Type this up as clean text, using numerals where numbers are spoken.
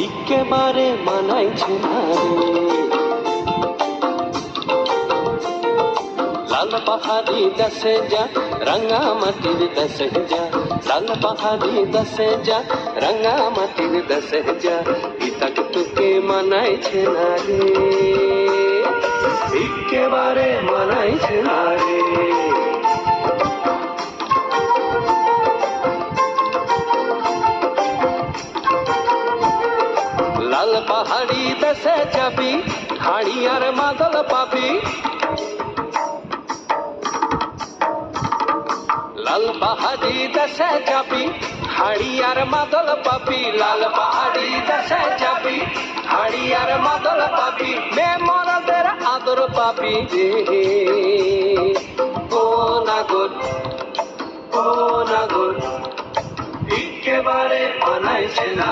একেবারে মানাইছে না রে। লাল পাহাড়ি দেশে যা রাঙা মাটির দেশে যা, লাল পাহাড়ি দেশে যা রাঙা মাটির দেশে যা, ইতাক তোকে মানাইছে না রে, একেবারে মানাইছে না রে। লাল পাহাড়ি দেশে যাবি হাড়ি আর মাদল পাবি, লাল পাহাড়ি দেশে যাবি হাড়ি আর মাদল পাবি, লাল পাহাড়ি দেশে যাবি হাড়ি আর মাদল পাবি, মেমরদের আদর পাবি রে। ও নাগর ও নাগর একেবারে মানাইছে না